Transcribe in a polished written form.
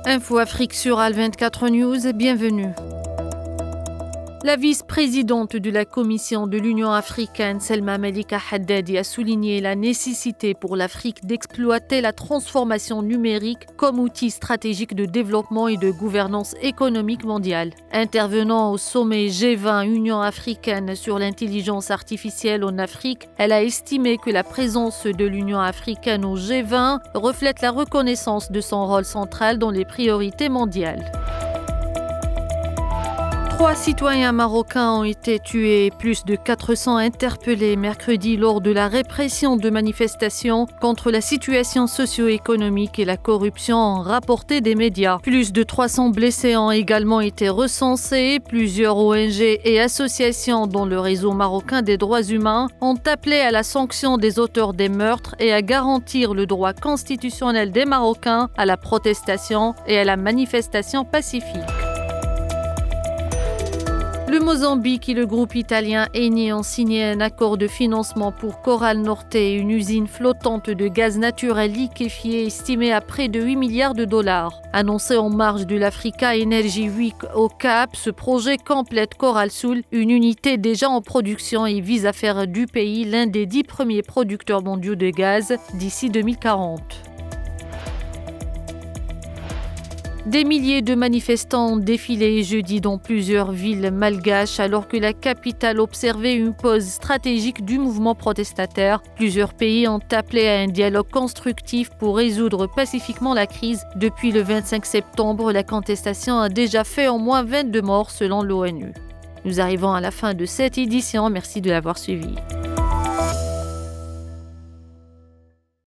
Info Afrique sur Al24 News, bienvenue. La vice-présidente de la Commission de l'Union africaine, Selma Malika Haddadi, a souligné la nécessité pour l'Afrique d'exploiter la transformation numérique comme outil stratégique de développement et de gouvernance économique mondiale. Intervenant au sommet G20 Union africaine sur l'intelligence artificielle en Afrique, elle a estimé que la présence de l'Union africaine au G20 reflète la reconnaissance de son rôle central dans les priorités mondiales. 3 citoyens marocains ont été tués, plus de 400 interpellés mercredi lors de la répression de manifestations contre la situation socio-économique et la corruption, ont rapporté des médias. Plus de 300 blessés ont également été recensés. Plusieurs ONG et associations dont le réseau marocain des droits humains ont appelé à la sanction des auteurs des meurtres et à garantir le droit constitutionnel des Marocains à la protestation et à la manifestation pacifique. Le Mozambique et le groupe italien Eni ont signé un accord de financement pour Coral Norte, une usine flottante de gaz naturel liquéfié estimée à près de 8 milliards de dollars. Annoncé en marge de l'Africa Energy Week au Cap, ce projet complète Coral Sul, une unité déjà en production, et vise à faire du pays l'un des 10 premiers producteurs mondiaux de gaz d'ici 2040. Des milliers de manifestants ont défilé jeudi dans plusieurs villes malgaches alors que la capitale observait une pause stratégique du mouvement protestataire. Plusieurs pays ont appelé à un dialogue constructif pour résoudre pacifiquement la crise. Depuis le 25 septembre, la contestation a déjà fait au moins 22 morts selon l'ONU. Nous arrivons à la fin de cette édition. Merci de l'avoir suivi.